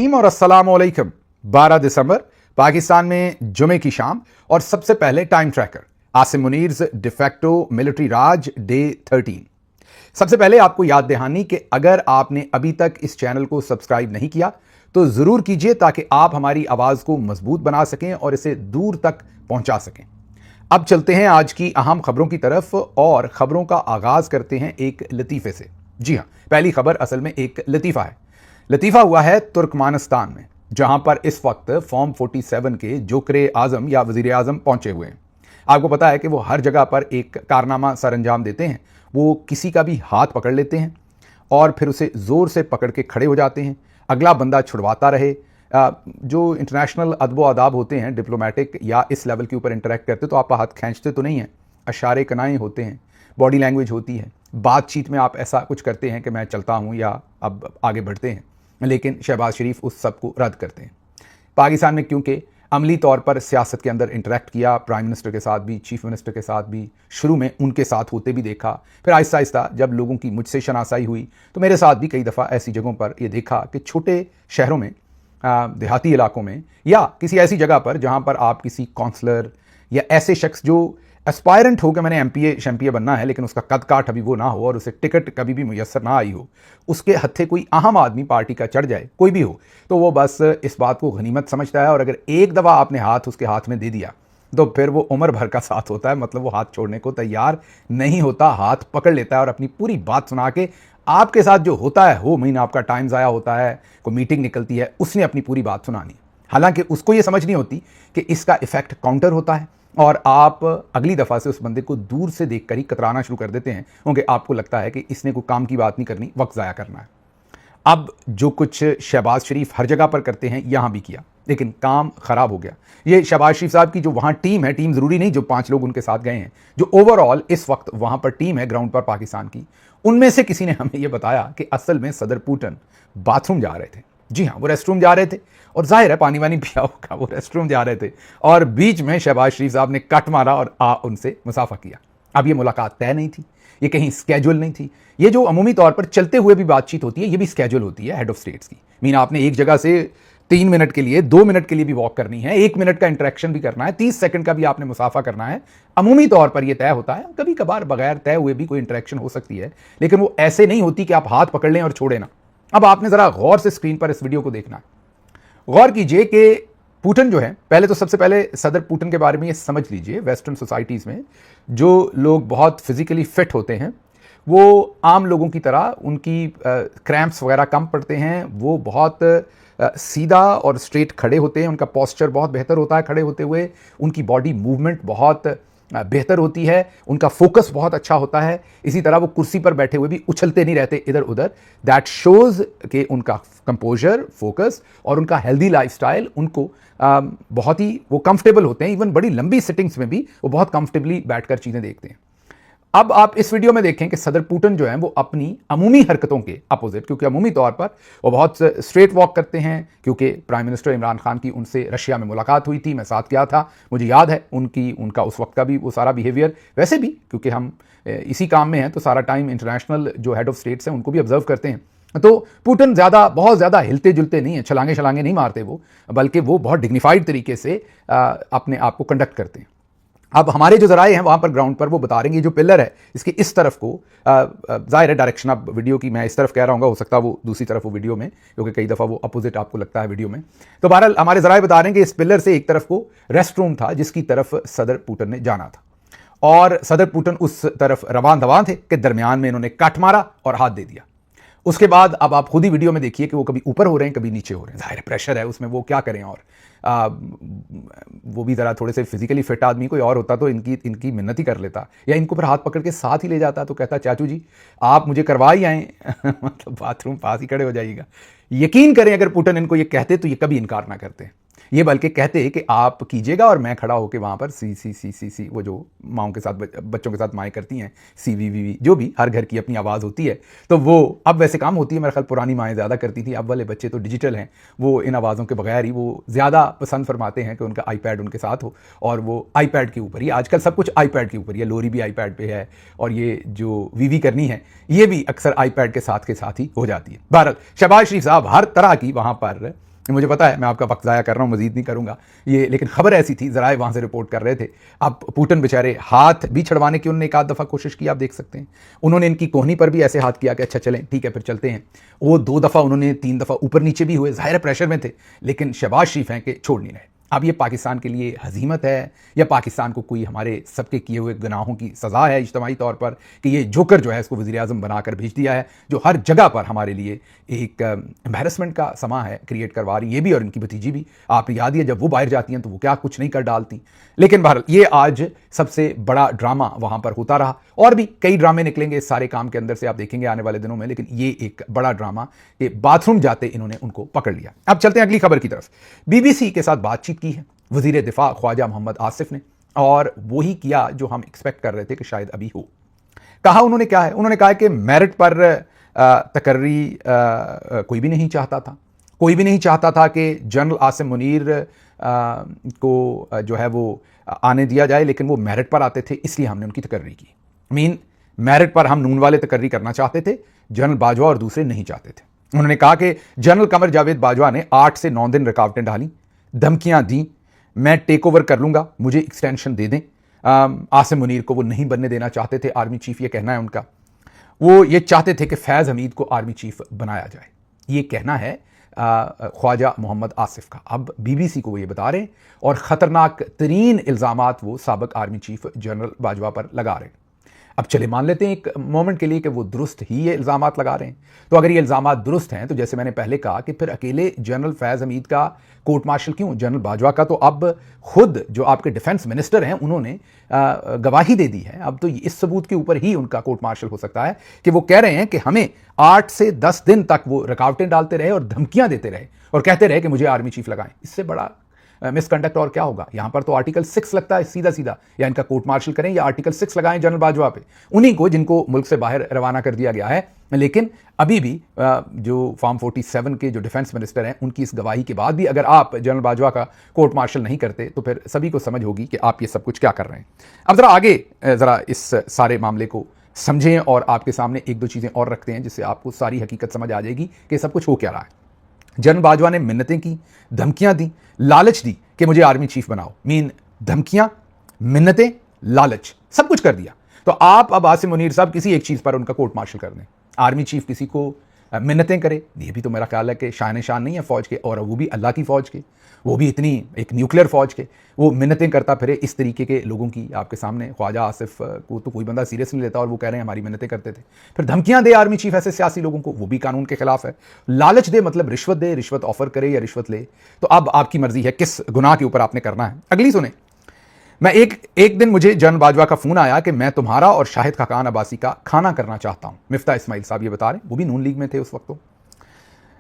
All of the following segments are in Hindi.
रहीम और अस्सलाम वालेकुम। 12 दिसंबर पाकिस्तान में जुमे की शाम और सबसे पहले time tracker Asim Munir's de facto military raj day 13। सबसे पहले आपको याद दहानी कि अगर आपने अभी तक इस चैनल को सब्सक्राइब नहीं किया तो जरूर कीजिए ताकि आप हमारी आवाज को मजबूत बना सकें और इसे दूर तक पहुंचा सकें। अब चलते हैं आज की अहम खबरों की तरफ और खबरों का आगाज करते हैं एक लतीफे से। जी हां, पहली खबर असल में एक लतीफा है। लतीफा हुआ है तुर्कमानिस्तान में, जहां पर इस वक्त फॉर्म 47 के जोकरे आजम या वजीर आजम पहुंचे हुए हैं। आपको पता है कि वो हर जगह पर एक कारनामा सर अंजाम देते हैं। वो किसी का भी हाथ पकड़ लेते हैं और फिर उसे जोर से पकड़ के खड़े हो जाते हैं, अगला बंदा छुड़वाता रहे। जो इंटरनेशनल अदब आदाब होते हैं, डिप्लोमेटिक या इस लेवल के ऊपर इंटरेक्ट करते तो आप हाथ खींचते तो नहीं हैं, अशारे कनाए होते हैं, बॉडी लैंग्वेज होती है, बातचीत में आप ऐसा कुछ करते हैं कि मैं चलता हूं या अब आगे बढ़ते हैं, लेकिन शहबाज शरीफ उस सब को रद्द करते हैं। पाकिस्तान में क्योंकि अमली तौर पर सियासत के अंदर इंटरेक्ट किया, प्राइम मिनिस्टर के साथ भी, चीफ मिनिस्टर के साथ भी, शुरू में उनके साथ होते भी देखा, फिर आहिस्ता आहिस्ता जब लोगों की मुझसे शनासाई हुई तो मेरे साथ भी कई दफ़ा ऐसी जगहों पर यह देखा कि छोटे शहरों में, देहाती इलाकों में या किसी ऐसी जगह पर जहां पर आप किसी काउंसलर या ऐसे शख्स जो एस्पायरेंट हो कि मैंने एमपीए शैम्पिए बनना है लेकिन उसका कद काठ अभी वो ना हो और उसे टिकट कभी भी मुयस्सर ना आई हो, उसके हत्थे कोई अहम आदमी पार्टी का चढ़ जाए, कोई भी हो, तो वो बस इस बात को गनीमत समझता है और अगर एक दफ़ा आपने हाथ उसके हाथ में दे दिया तो फिर वो उम्र भर का साथ होता है। मतलब वो हाथ छोड़ने को तैयार नहीं होता, हाथ पकड़ लेता है और अपनी पूरी बात सुना के आपके साथ जो होता है हो महीना आपका टाइम ज़ाया होता है, कोई मीटिंग निकलती है, उसने अपनी पूरी बात सुनानी। हालांकि उसको ये समझ नहीं होती कि इसका इफेक्ट काउंटर होता है और आप अगली दफ़ा से उस बंदे को दूर से देखकर ही कतराना शुरू कर देते हैं, क्योंकि आपको लगता है कि इसने कोई काम की बात नहीं करनी, वक्त ज़ाया करना है। अब जो कुछ शहबाज शरीफ हर जगह पर करते हैं यहां भी किया, लेकिन काम खराब हो गया। ये शहबाज शरीफ साहब की जो वहां टीम है, टीम जरूरी नहीं जो 5 लोग उनके साथ गए हैं, जो ओवरऑल इस वक्त वहां पर टीम है ग्राउंड पर पाकिस्तान की, उनमें से किसी ने हमें यह बताया कि असल में सदर पुतिन बाथरूम जा रहे थे। जी हाँ, वो रेस्टरूम जा रहे थे और जाहिर है पानी वानी पिया होगा, वो रेस्टरूम जा रहे थे और बीच में शहबाज शरीफ साहब ने कट मारा और उनसे मुसाफा किया। अब ये मुलाकात तय नहीं थी, ये कहीं स्केड्यूल नहीं थी। ये जो अमूमी तौर पर चलते हुए भी बातचीत होती है, ये भी स्केड्यूल होती है हेड ऑफ स्टेट्स की। मीन आपने एक जगह से 3 मिनट के लिए, 2 मिनट के लिए भी वॉक करनी है, 1 मिनट का इंटरेक्शन भी करना है, 30 सेकंड का भी आपने मुसाफा करना है। अमूमी तौर पर यह तय होता है। कभी कभार बगैर तय हुए भी कोई इंटरेक्शन हो सकती है, लेकिन वो ऐसे नहीं होती कि आप हाथ पकड़ लें और छोड़े ना। अब आपने जरा गौर से स्क्रीन पर इस वीडियो को देखना है। गौर कीजिए कि पुतिन जो है, पहले तो सबसे पहले सदर पुतिन के बारे में ये समझ लीजिए, वेस्टर्न सोसाइटीज़ में जो लोग बहुत फिजिकली फिट होते हैं वो आम लोगों की तरह उनकी क्रैम्प्स वगैरह कम पड़ते हैं, वो बहुत सीधा और स्ट्रेट खड़े होते हैं, उनका पोस्चर बहुत बेहतर होता है खड़े होते हुए, उनकी बॉडी मूवमेंट बहुत बेहतर होती है, उनका फोकस बहुत अच्छा होता है। इसी तरह वो कुर्सी पर बैठे हुए भी उछलते नहीं रहते इधर उधर। दैट शोज कि उनका कंपोजर, फोकस और उनका हेल्दी लाइफस्टाइल उनको बहुत ही वो कंफर्टेबल होते हैं। इवन बड़ी लंबी सिटिंग्स में भी वो बहुत कंफर्टेबली बैठकर चीज़ें देखते हैं। अब आप इस वीडियो में देखें कि सदर पुतिन जो है वो अपनी अमूमी हरकतों के अपोजिट, क्योंकि अमूमी तौर पर वो बहुत स्ट्रेट वॉक करते हैं, क्योंकि प्राइम मिनिस्टर इमरान खान की उनसे रशिया में मुलाकात हुई थी, मैं साथ गया था, मुझे याद है उनका उस वक्त का भी वो सारा बिहेवियर। वैसे भी क्योंकि हम इसी काम में हैं तो सारा टाइम इंटरनेशनल जो हेड ऑफ स्टेट्स हैं उनको भी ऑब्जर्व करते हैं। तो पुतिन बहुत ज़्यादा हिलते जुलते नहीं है, छलांगे नहीं मारते वो, बल्कि वो बहुत डिग्निफाइड तरीके से अपने आप को कंडक्ट करते हैं। अब हमारे जो जराए हैं वहाँ पर ग्राउंड पर वो बता रहे हैं, जो पिलर है इसके इस तरफ को, जाहिर है डायरेक्शन अब वीडियो की मैं इस तरफ कह रहा हूँ, हो सकता है वो दूसरी तरफ हो वीडियो में, क्योंकि कई दफ़ा वो अपोजिट आपको लगता है वीडियो में। तो बहरहाल हमारे जराए बता रहे हैं कि इस पिलर से एक तरफ को रेस्ट रूम था जिसकी तरफ सदर पुतिन ने जाना था और सदर पुतिन उस तरफ रवान दवान थे कि दरमियान में इन्होंने कट मारा और हाथ दे दिया। उसके बाद अब आप खुद ही वीडियो में देखिए कि वो कभी ऊपर हो रहे हैं कभी नीचे हो रहे हैं। जाहिर प्रेशर है उसमें, वो क्या करें। और वो भी ज़रा थोड़े से फिजिकली फिट आदमी कोई और होता तो इनकी मिन्नत ही कर लेता, या इनको फिर हाथ पकड़ के साथ ही ले जाता तो कहता चाचू जी आप मुझे करवा ही आए मतलब बाथरूम पास ही खड़े हो जाइएगा। यकीन करें अगर पुतिन इनको ये कहते तो ये कभी इनकार ना करते, ये बल्कि कहते कि आप कीजिएगा और मैं खड़ा होकर वहाँ पर सी वो जो माओं के साथ बच्चों के साथ माएँ करती हैं, सी जो भी हर घर की अपनी आवाज़ होती है, तो वो अब वैसे काम होती है। मेरे ख्याल पुरानी माएँ ज़्यादा करती थी, अब वाले बच्चे तो डिजिटल हैं, वो इन आवाज़ों के बगैर ही वो ज़्यादा पसंद फरमाते हैं कि उनका आईपैड उनके साथ हो और वो आईपैड के ऊपर ही, आजकल सब कुछ आईपैड के ऊपर ही है, लोरी भी आईपैड पे है और ये जो वीवी करनी है ये भी अक्सर आईपैड के साथ ही हो जाती है। बहरहाल शहबाज शरीफ साहब हर तरह की वहाँ पर मुझे पता है मैं आपका वक्त ज़ाया कर रहा हूँ, मजीद नहीं करूँगा ये, लेकिन खबर ऐसी थी, ज़राए वहाँ से रिपोर्ट कर रहे थे। अब पुतिन बेचारे हाथ भी छड़वाने की उन्होंने एक आध दफ़ा कोशिश की, आप देख सकते हैं। उन्होंने इनकी कोहनी पर भी ऐसे हाथ किया कि अच्छा चलें ठीक है फिर चलते हैं। वो 2 दफ़ा उन्होंने 3 दफ़ा ऊपर नीचे भी हुए, ज़ाहिर प्रेशर में थे, लेकिन शहबाज शरीफ हैं कि छोड़ नहीं रहे। अब ये पाकिस्तान के लिए हजीमत है या पाकिस्तान को कोई हमारे सबके किए हुए गुनाहों की सज़ा है इज्तमाही तौर पर कि ये जोकर जो है इसको वज़ीर-ए-आज़म बनाकर भेज दिया है, जो हर जगह पर हमारे लिए एक एम्बैरसमेंट का समा है क्रिएट करवा रही, ये भी और इनकी भतीजी भी। आप याद ही है जब वो बाहर जाती हैं तो वो क्या कुछ नहीं कर डालती। लेकिन बहरहाल ये आज सबसे बड़ा ड्रामा वहाँ पर होता रहा, और भी कई ड्रामे निकलेंगे इस सारे काम के अंदर से, आप देखेंगे आने वाले दिनों में, लेकिन ये एक बड़ा ड्रामा कि बाथरूम जाते इन्होंने उनको पकड़ लिया। अब चलते हैं अगली खबर की तरफ। बीबीसी के साथ बातचीत की है वज़ीर दिफा ख्वाजा मोहम्मद आसिफ ने, और वही किया जो हम एक्सपेक्ट कर रहे थे कि शायद अभी हो। कहा उन्होंने क्या है, उन्होंने कहा कि मेरिट पर तकर्री कोई भी नहीं चाहता था, कोई भी नहीं चाहता था कि जनरल आसिम मुनीर को जो है वो आने दिया जाए, लेकिन वो मेरिट पर आते थे इसलिए हमने उनकी तकर्री की। मेरिट पर हम नून वाले तकर्री करना चाहते थे, जनरल बाजवा और दूसरे नहीं चाहते थे। उन्होंने कहा कि जनरल कमर जावेद बाजवा ने 8 से 9 दिन रुकावटें डाली, धमकियां दी, मैं टेक ओवर कर लूंगा, मुझे एक्सटेंशन दे दें। आसिम मुनीर को वो नहीं बनने देना चाहते थे आर्मी चीफ, ये कहना है उनका। वो ये चाहते थे कि फैज़ हमीद को आर्मी चीफ बनाया जाए, ये कहना है ख्वाजा मोहम्मद आसिफ का। अब बीबीसी को वो ये बता रहे हैं, और ख़तरनाक तरीन इल्ज़ामात वो साबिक़ आर्मी चीफ जनरल बाजवा पर लगा रहे हैं। अब चले मान लेते हैं एक मोमेंट के लिए कि वो दुरुस्त ही ये इल्ज़ामात लगा रहे हैं। तो अगर ये इल्ज़ामात दुरुस्त हैं तो जैसे मैंने पहले कहा कि फिर अकेले जनरल फैज़ हमीद का कोर्ट मार्शल क्यों, जनरल बाजवा का तो अब खुद जो आपके डिफेंस मिनिस्टर हैं उन्होंने गवाही दे दी है। अब तो इस सबूत के ऊपर ही उनका कोर्ट मार्शल हो सकता है कि वो कह रहे हैं कि हमें 8 से 10 दिन तक वो रुकावटें डालते रहे और धमकियां देते रहे और कहते रहे कि मुझे आर्मी चीफ लगाएं। इससे बड़ा मिसकंडक्ट और क्या होगा। यहां पर तो आर्टिकल 6 लगता है सीधा सीधा, या इनका कोर्ट मार्शल करें या आर्टिकल 6 लगाएं जनरल बाजवा पे, उन्हीं को जिनको मुल्क से बाहर रवाना कर दिया गया है। लेकिन अभी भी जो फॉर्म 47 के जो डिफेंस मिनिस्टर हैं उनकी इस गवाही के बाद भी अगर आप जनरल बाजवा का कोर्ट मार्शल नहीं करते तो फिर सभी को समझ होगी कि आप ये सब कुछ क्या कर रहे हैं। अब ज़रा आगे ज़रा इस सारे मामले को समझें और आपके सामने एक दो चीज़ें और रखते हैं जिससे आपको सारी हकीकत समझ आ जाएगी कि सब कुछ हो क्या रहा है। जनरल बाजवा ने मिन्नतें की, धमकियां दी, लालच दी कि मुझे आर्मी चीफ बनाओ। धमकियां, मिन्नतें, लालच, सब कुछ कर दिया। तो आप अब आसिम मुनीर साहब किसी एक चीज़ पर उनका कोर्ट मार्शल कर दें, आर्मी चीफ किसी को मिन्नतें करे, ये भी तो मेरा ख्याल है कि शान शान नहीं है फ़ौज के, और वो भी अल्लाह की फ़ौज के, वो भी इतनी एक न्यूक्लियर फ़ौज के, वो मिन्नतें करता फिरे इस तरीके के लोगों की आपके सामने। ख्वाजा आसिफ को तो कोई बंदा सीरियस नहीं लेता और वो कह रहे हैं हमारी मिन्नतें करते थे। फिर धमकियां दे आर्मी चीफ ऐसे सियासी लोगों को, वो भी कानून के खिलाफ है। लालच दे मतलब रिश्वत दे, रिश्वत ऑफर करे या रिश्वत ले, तो अब आपकी मर्जी है किस गुनाह के ऊपर आपने करना है। अगली सुने, मैं एक दिन मुझे जनरल बाजवा का फोन आया कि मैं तुम्हारा और शाहिद खाकान अब्बासी का खाना करना चाहता हूं। मिफ्ता इस्माइल साहब ये बता रहे हैं, वो भी नून लीग में थे उस वक्त। तो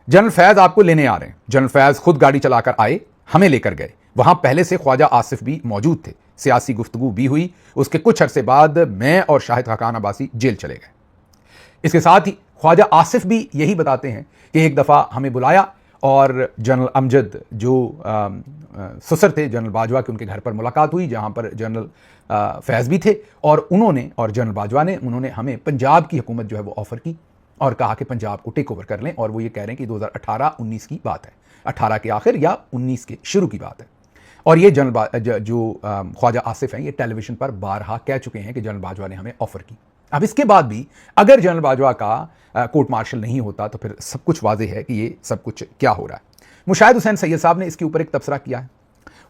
जनरल फैज आपको लेने आ रहे हैं। जनरल फैज खुद गाड़ी चलाकर आए, हमें लेकर गए। वहां पहले से ख्वाजा आसिफ भी मौजूद थे, सियासी गुफ्तगू भी हुई। उसके कुछ अरसे बाद मैं और शाहिद खाकान अब्बासी जेल चले गए। इसके साथ ही ख्वाजा आसिफ भी यही बताते हैं कि एक दफ़ा हमें बुलाया और जनरल अमजद जो ससुर थे जनरल बाजवा के, उनके घर पर मुलाकात हुई जहां पर जनरल फैज़ भी थे, और उन्होंने और जनरल बाजवा ने उन्होंने हमें पंजाब की हुकूमत जो है वो ऑफ़र की और कहा कि पंजाब को टेक ओवर कर लें। और वो ये कह रहे हैं कि 2018-19 की बात है, 18 के आखिर या 19 के शुरू की बात है। और ये जनरल जो ख्वाजा आसिफ हैं ये टेलीविज़न पर बारहा कह चुके हैं कि जनरल बाजवा ने हमें ऑफ़र की। अब इसके बाद भी अगर जनरल बाजवा का कोर्ट मार्शल नहीं होता तो फिर सब कुछ वाज़ेह है कि ये सब कुछ क्या हो रहा है। मुशाहिद हुसैन सैयद साहब ने इसके ऊपर एक तबसरा किया है।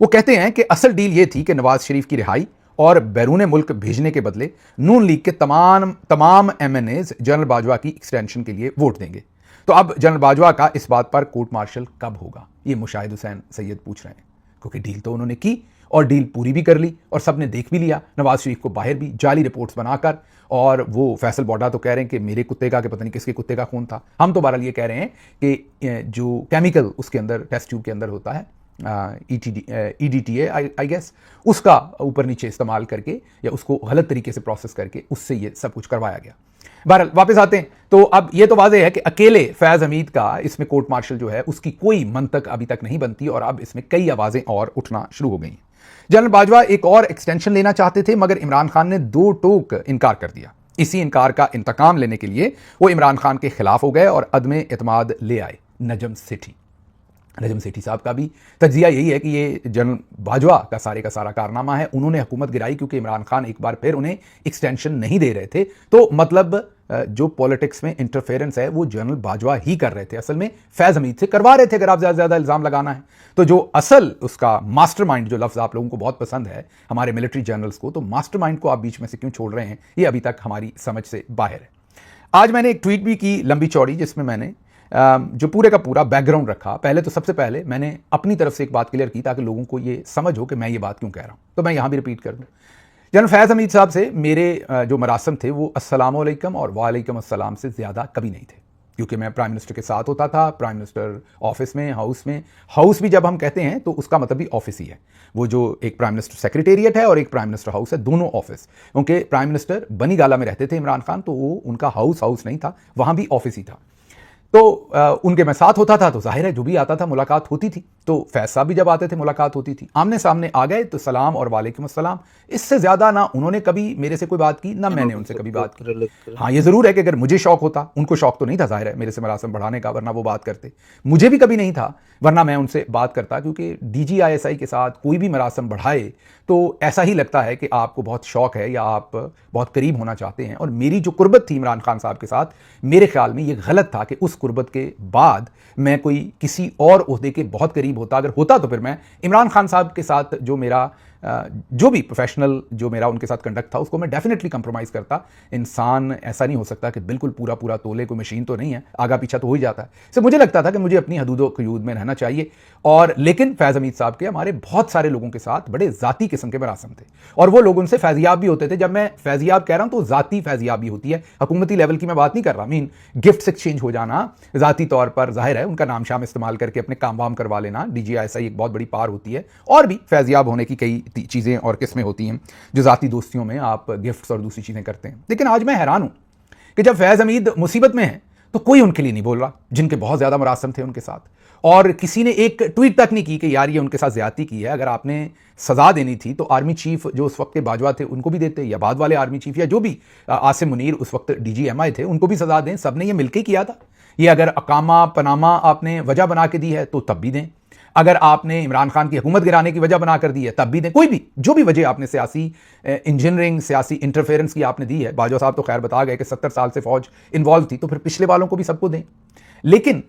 वो कहते हैं कि असल डील ये थी कि नवाज शरीफ की रिहाई और बैरून मुल्क भेजने के बदले नून लीग के तमाम MNAs जनरल बाजवा की एक्सटेंशन के लिए वोट देंगे। तो अब जनरल बाजवा का इस बात पर कोर्ट मार्शल कब होगा, ये मुशाहिद हुसैन सैयद पूछ रहे हैं, क्योंकि डील तो उन्होंने की और डील पूरी भी कर ली और सबने देख भी लिया, नवाज शरीफ को बाहर भी जाली रिपोर्ट्स बनाकर। और वो फैसल बॉडा तो कह रहे हैं कि मेरे कुत्ते का, कि पता नहीं किसके कुत्ते का खून था। हम तो बहरहाल ये कह रहे हैं कि जो केमिकल उसके अंदर टेस्ट ट्यूब के अंदर होता है EDTA आई गेस, उसका ऊपर नीचे इस्तेमाल करके या उसको गलत तरीके से प्रोसेस करके उससे ये सब कुछ करवाया गया। बहरहाल वापस आते हैं तो अब ये तो वाज़ेह है कि अकेले फैज़ हमीद का इसमें कोर्ट मार्शल जो है उसकी कोई मंतक अभी तक नहीं बनती और अब इसमें कई आवाज़ें और उठना शुरू हो गई हैं। जनरल बाजवा एक और एक्सटेंशन लेना चाहते थे मगर इमरान खान ने 2 टोक इनकार कर दिया। इसी इनकार का इंतकाम लेने के लिए वो इमरान खान के खिलाफ हो गए और अदम एतमाद ले आए नजम सेठी। नजम सेठी साहब का भी तज्जिया यही है कि ये जनरल बाजवा का सारा कारनामा है। उन्होंने हुकूमत गिराई क्योंकि इमरान खान एक बार फिर उन्हें एक्सटेंशन नहीं दे रहे थे। तो मतलब जो पॉलिटिक्स में इंटरफेरेंस है वो जनरल बाजवा ही कर रहे थे, असल में फैज़ हमीद से करवा रहे थे, अगर आप ज़्यादा से ज़्यादा इल्ज़ाम लगाना है तो। जो असल उसका मास्टरमाइंड, जो लफ्ज़ आप लोगों को बहुत पसंद है हमारे मिलिट्री जनरल्स को, तो मास्टरमाइंड को आप बीच में से क्यों छोड़ रहे हैं, ये अभी तक हमारी समझ से बाहर है। आज मैंने एक ट्वीट भी की लंबी चौड़ी, जिसमें मैंने जो पूरे का पूरा बैकग्राउंड रखा। पहले तो सबसे पहले मैंने अपनी तरफ से एक बात क्लियर की ताकि लोगों को ये समझ हो कि मैं ये बात क्यों कह रहा हूं, तो मैं यहां भी रिपीट कर दूं। जनरल फैज़ हमीद साहब से मेरे जो मरासम थे वो अस्सलाम वालेकुम और वालेकुम अस्सलाम से ज़्यादा कभी नहीं थे, क्योंकि मैं प्राइम मिनिस्टर के साथ होता था, प्राइम मिनिस्टर ऑफिस में, हाउस भी जब हम कहते हैं तो उसका मतलब भी ऑफिस ही है। वो जो एक प्राइम मिनिस्टर सेक्रेटेरिएट है और एक प्राइम मिनिस्टर हाउस है, दोनों ऑफिस। क्योंकि प्राइम मिनिस्टर बनीगाला में रहते थे इमरान खान, तो वो उनका हाउस नहीं था, वहाँ भी ऑफिस ही था। तो उनके मैं साथ होता था, तो जाहिर है जो भी आता था मुलाकात होती थी। तो फैज़ साहब भी जब आते थे मुलाकात होती थी, आमने सामने आ गए तो सलाम और वालेकुम अस्सलाम, इससे ज़्यादा ना उन्होंने कभी मेरे से कोई बात की, ना मैंने उनसे कभी बात की। हाँ, ये ज़रूर है कि अगर मुझे शौक होता, उनको शौक तो नहीं था जाहिर है मेरे से मरासम बढ़ाने का, वरना वो बात करते। मुझे भी कभी नहीं था, वरना मैं उनसे बात करता, क्योंकि DGISI के साथ कोई भी मरासम बढ़ाए तो ऐसा ही लगता है कि आपको बहुत शौक है या आप बहुत करीब होना चाहते हैं। और मेरी जो कुर्बत थी इमरान खान साहब के साथ, मेरे ख्याल में ये गलत था कि उस कुर्बत के बाद मैं कोई किसी और ओहदे के बहुत करीब होता। अगर होता तो फिर मैं इमरान खान साहब के साथ जो मेरा जो भी प्रोफेशनल जो मेरा उनके साथ कंडक्ट था उसको मैं डेफिनेटली कंप्रोमाइज़ करता। इंसान ऐसा नहीं हो सकता कि बिल्कुल पूरा तोले, कोई मशीन तो नहीं है, आगा पीछा तो हो ही जाता है। इससे मुझे लगता था कि मुझे अपनी हदूद क़यूद में रहना चाहिए। और लेकिन फैज़ हमीद साहब के हमारे बहुत सारे लोगों के साथ बड़े ज़ाती किस्म के मरासम थे, और वो लोग उनसे फैज़याब भी होते थे। जब मैं फैज़याब कह रहा हूँ तो ज़ाती फैज़याब भी होती है, हुकूमती लेवल की मैं बात नहीं कर रहा। मीन गिफ्ट्स एक्सचेंज हो जाना ज़ाती तौर पर, जाहिर है उनका नाम शाम इस्तेमाल करके अपने काम वाम करवा लेना, DGISI एक बहुत बड़ी पार होती है। और भी फैज़याब होने की कई चीज़ें और किस्में होती हैं जो ज़ाती दोस्तियों में आप गिफ्ट्स और दूसरी चीज़ें करते हैं। लेकिन आज मैं हैरान हूँ कि जब फैज़ हमीद मुसीबत में है तो कोई उनके लिए नहीं बोल रहा, जिनके बहुत ज़्यादा मरासम थे उनके साथ। और किसी ने एक ट्वीट तक नहीं की कि यार ये उनके साथ ज़्यादती की है। अगर आपने सज़ा देनी थी तो आर्मी चीफ जो उस वक्त के बाजवा थे उनको भी देते, या बाद वाले आर्मी चीफ, या जो भी आसिम मुनीर उस वक्त DGMI थे उनको भी सज़ा दें। सब ने ये मिलकर किया था। ये अगर अकामा पनामा आपने वजह बना के दी है तो तब भी दें, अगर आपने इमरान खान की हुकूमत गिराने की वजह बना कर दी है तब भी दें। कोई भी जो भी वजह आपने सियासी इंजीनियरिंग, सियासी इंटरफेरेंस की आपने दी है, बाजवा साहब तो खैर बता गए कि 70 साल से फौज इन्वॉल्व थी, तो फिर पिछले वालों को भी सबको दें। लेकिन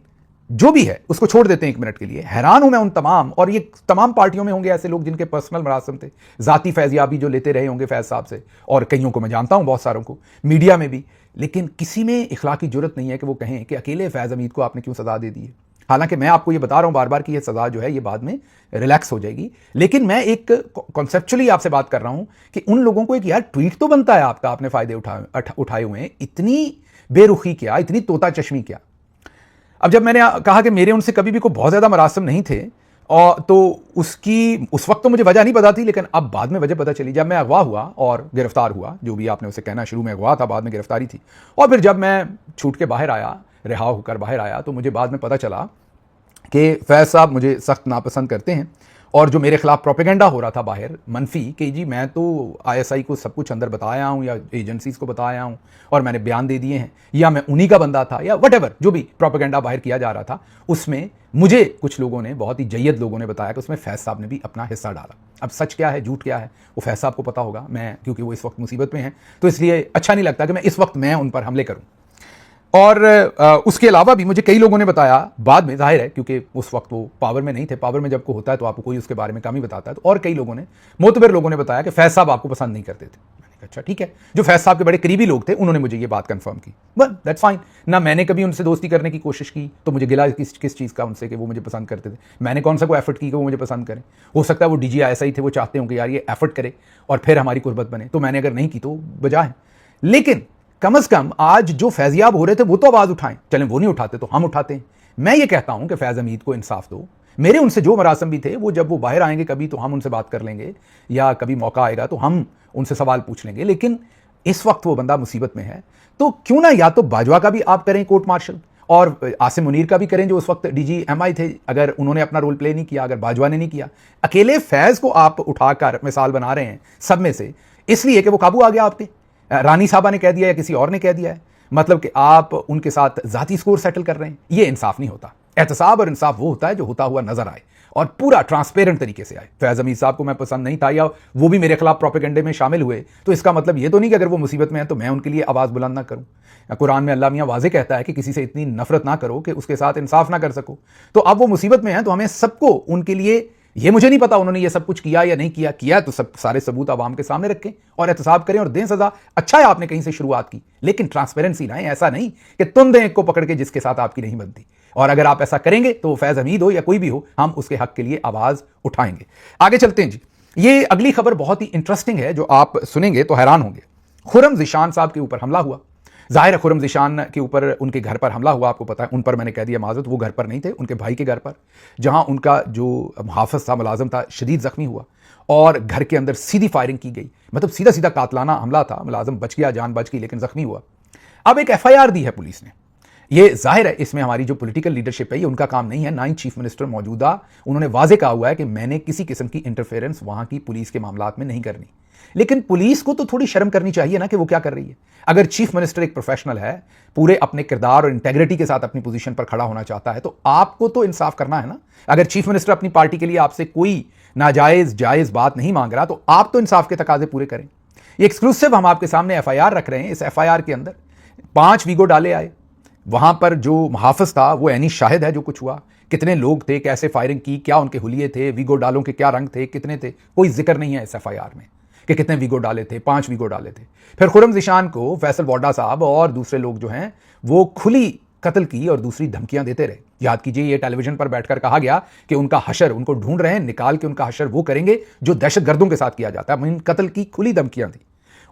जो भी है उसको छोड़ देते हैं एक मिनट के लिए। हैरान हूं मैं उन तमाम, और ये तमाम पार्टियों में होंगे ऐसे लोग जिनके पर्सनल मरासम थे, ज़ाती फैज़याबी जो लेते रहे होंगे फैज़ साहब से, और कईयों को मैं जानता हूं, बहुत सारों को, मीडिया में भी। लेकिन किसी में इखलाकी जुर्रत नहीं है कि वो कहें कि अकेले फैज़ हमीद को आपने क्यों सज़ा दे दी है। हालांकि मैं आपको ये बता रहा हूं बार बार कि ये सज़ा जो है ये बाद में रिलैक्स हो जाएगी। लेकिन मैं एक कॉन्सेप्चुअली आपसे बात कर रहा हूं कि उन लोगों को एक यार ट्वीट तो बनता है आपका, आपने फ़ायदे उठाए हुए हैं, इतनी बेरुखी क्या, इतनी तोता चश्मी क्या। अब जब मैंने कहा कि मेरे उनसे कभी भी कोई बहुत ज़्यादा मरासम नहीं थे, और तो उसकी उस वक्त तो मुझे वजह नहीं पता थी, लेकिन अब बाद में वजह पता चली जब मैं अगवा हुआ और गिरफ्तार हुआ। जो भी आपने उसे कहना, शुरू में अगवा था, बाद में गिरफ्तारी थी। और फिर जब मैं छूट के बाहर आया, रिहा होकर बाहर आया, तो मुझे बाद में पता चला कि फैज़ साहब मुझे सख्त नापसंद करते हैं, और जो मेरे खिलाफ प्रोपेगेंडा हो रहा था बाहर मनफी कि जी मैं तो ISI को सब कुछ अंदर बताया हूँ या एजेंसीज को बताया हूँ और मैंने बयान दे दिए हैं, या मैं उन्हीं का बंदा था, या वटेवर जो भी प्रोपेगेंडा बाहर किया जा रहा था, उसमें मुझे कुछ लोगों ने, बहुत ही जय्यद लोगों ने बताया कि उसमें फैज़ साहब ने भी अपना हिस्सा डाला। अब सच क्या है झूठ क्या है वो फैज़ साहब को पता होगा, मैं क्योंकि वो इस वक्त मुसीबत में हैं तो इसलिए अच्छा नहीं लगता कि मैं इस वक्त मैं उन पर हमले करूँ। और उसके अलावा भी मुझे कई लोगों ने बताया बाद में, जाहिर है क्योंकि उस वक्त वो पावर में नहीं थे, पावर में जब को होता है तो आपको कोई उसके बारे में कम ही बताता है, तो और कई लोगों ने, मोतबर लोगों ने बताया कि फैज़ साहब आपको पसंद नहीं करते थे। मैंने कहा अच्छा ठीक है, जो फैज़ साहब के बड़े करीबी लोग थे उन्होंने मुझे ये बात कंफर्म की, बट दैट्स फाइन। ना मैंने कभी उनसे दोस्ती करने की कोशिश की, तो मुझे गिला किस चीज़ का उनसे कि वो मुझे पसंद करते थे। मैंने कौन सा कोई एफर्ट की कि वो मुझे पसंद करें। हो सकता है वो DGISI थे, वो चाहते हों कि यार ये एफर्ट करे और फिर हमारी कुर्बत बने, तो मैंने अगर नहीं की तो बजा है। लेकिन कम से कम आज जो फैज़याब हो रहे थे वो तो आवाज़ उठाएं, चलें वो नहीं उठाते तो हम उठाते हैं। मैं ये कहता हूं कि फैज़ हमीद को इंसाफ दो। मेरे उनसे जो मरासम भी थे वो जब वो बाहर आएंगे कभी तो हम उनसे बात कर लेंगे, या कभी मौका आएगा तो हम उनसे सवाल पूछ लेंगे। लेकिन इस वक्त वो बंदा मुसीबत में है, तो क्यों ना या तो बाजवा का भी आप करें कोर्ट मार्शल, और आसिम मुनीर का भी करें जो उस वक्त DGMI थे, अगर उन्होंने अपना रोल प्ले नहीं किया, अगर बाजवा ने नहीं किया। अकेले फैज़ को आप उठाकर मिसाल बना रहे हैं सब में से, इसलिए कि वो काबू आ गया आप पे, रानी साहबा ने कह दिया या किसी और ने कह दिया है, मतलब कि आप उनके साथ ज़ाती स्कोर सेटल कर रहे हैं। ये इंसाफ नहीं होता। एहतसाब और इंसाफ वो होता है जो होता हुआ नजर आए और पूरा ट्रांसपेरेंट तरीके से आए। फैज हमीद साहब को मैं पसंद नहीं था या वो भी मेरे खिलाफ प्रोपेगेंडे में शामिल हुए, तो इसका मतलब ये तो नहीं कि अगर वो मुसीबत में है तो मैं उनके लिए आवाज बुलंद ना करूं। कुरान में अल्लाह मियां वाज़े कहता है कि किसी से इतनी नफरत ना करो कि उसके साथ इंसाफ ना कर सको। तो अब वो मुसीबत में है तो हमें सबको उनके लिए, ये मुझे नहीं पता उन्होंने ये सब कुछ किया या नहीं किया तो सब सारे सबूत आवाम के सामने रखें और एहतसाब करें और दें सजा। अच्छा है आपने कहीं से शुरुआत की, लेकिन ट्रांसपेरेंसी लाएं, ऐसा नहीं कि तुम दें एक को पकड़ के जिसके साथ आपकी नहीं बनती। और अगर आप ऐसा करेंगे तो फैज हमीद हो या कोई भी हो, हम उसके हक के लिए आवाज उठाएंगे। आगे चलते हैं जी। ये अगली खबर बहुत ही इंटरेस्टिंग है जो आप सुनेंगे तो हैरान होंगे। खुर्रम ज़ीशान साहब के ऊपर हमला हुआ। जाहिर है खुर्रम ज़ीशान के ऊपर उनके घर पर हमला हुआ, आपको पता है। उन पर मैंने कह दिया माजरत, वो घर पर नहीं थे, उनके भाई के घर पर, जहां उनका जो मुहाफ़िज़ था, मुलाजिम था, शदीद जख्मी हुआ और घर के अंदर सीधी फायरिंग की गई। मतलब सीधा सीधा कातलाना हमला था। मुलाजिम बच गया, जान बच गई, लेकिन जख्मी हुआ। अब एक FIR दी है पुलिस ने। ये जाहिर है इसमें हमारी जो पॉलिटिकल लीडरशिप है ये उनका काम नहीं है, ना ही चीफ मिनिस्टर मौजूदा। उन्होंने वाजे कहा हुआ है कि मैंने किसी किस्म की इंटरफेरेंस वहां की पुलिस के मामलात में नहीं करनी। लेकिन पुलिस को तो थोड़ी शर्म करनी चाहिए ना कि वो क्या कर रही है। अगर चीफ मिनिस्टर एक प्रोफेशनल है, पूरे अपने किरदार और इंटेग्रिटी के साथ अपनी पोजीशन पर खड़ा होना चाहता है, तो आपको तो इंसाफ करना है ना। अगर चीफ मिनिस्टर अपनी पार्टी के लिए आपसे कोई नाजायज जायज बात नहीं मांग रहा तो आप तो इंसाफ के तकाजे पूरे करें। ये एक्सक्लूसिव हम आपके सामने FIR रख रहे हैं। इस FIR के अंदर 5 वीगो डाले आए। वहां पर जो मुहाफिज था वो ऐनी शाहिद है जो कुछ हुआ, कितने लोग थे, कैसे फायरिंग की, क्या उनके हुलिये थे, वीगो डालों के क्या रंग थे, कितने थे, कोई जिक्र नहीं है इस FIR में कि कितने वीगो डाले थे। 5 वीगो डाले थे। फिर खुर्रम ज़ीशान को फैसल वोडा साहब और दूसरे लोग जो हैं वो खुली कत्ल की और दूसरी धमकियां देते रहे। याद कीजिए ये टेलीविजन पर बैठकर कहा गया कि उनका हशर, उनको ढूंढ रहे हैं, निकाल के उनका हशर वो करेंगे जो दहशतगर्दों के साथ किया जाता है। कत्ल की खुली धमकियां थी।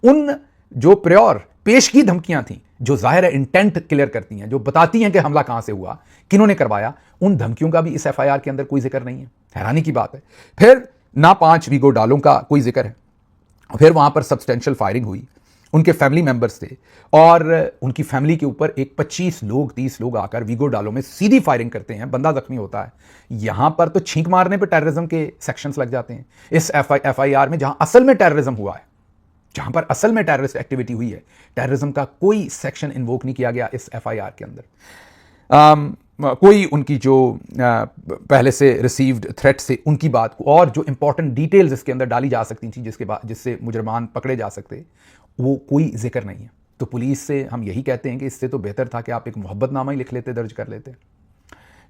उन जो प्योर पेश की धमकियां थी, जो जाहिर है इंटेंट क्लियर करती हैं, जो बताती हैं कि हमला कहां से हुआ, किन्होंने करवाया, उन धमकियों का भी इस FIR के अंदर कोई जिक्र नहीं है। हैरानी की बात है। फिर ना 5 वीगो डालों का कोई जिक्र है। फिर वहां पर सब्सटेंशियल फायरिंग हुई, उनके फैमिली मेंबर्स थे और उनकी फैमिली के ऊपर एक 25 लोग 30 लोग आकर वीगो डालों में सीधी फायरिंग करते हैं, बंदा जख्मी होता है। यहां पर तो छींक मारने पर टेररिज्म के सेक्शंस लग जाते हैं। इस FIR में जहां असल में टेररिज्म हुआ है, जहां पर असल में टेररिस्ट एक्टिविटी हुई है, टेररिज्म का कोई सेक्शन इन्वोक नहीं किया गया इस FIR के अंदर। कोई उनकी जो पहले से रिसीव्ड थ्रेट से उनकी बात को और जो इंपॉर्टेंट डिटेल्स इसके अंदर डाली जा सकती थी जिससे मुजरमान पकड़े जा सकते, वो कोई जिक्र नहीं है। तो पुलिस से हम यही कहते हैं कि इससे तो बेहतर था कि आप एक मोहब्बतनामा ही लिख लेते, दर्ज कर लेते।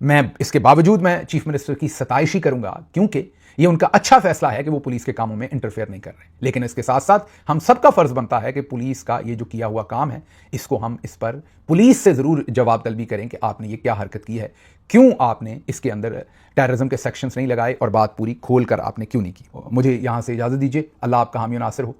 मैं इसके बावजूद मैं चीफ मिनिस्टर की सताइश ही करूंगा, क्योंकि ये उनका अच्छा फैसला है कि वो पुलिस के कामों में इंटरफेयर नहीं कर रहे। लेकिन इसके साथ साथ हम सबका फर्ज बनता है कि पुलिस का ये जो किया हुआ काम है, इसको हम इस पर पुलिस से जरूर जवाब तलबी करें कि आपने ये क्या हरकत की है, क्यों आपने इसके अंदर टेररिज्म के सेक्शंस नहीं लगाए और बात पूरी खोल कर आपने क्यों नहीं की। मुझे यहां से इजाजत दीजिए। अल्लाह आपका हामी नासिर हो।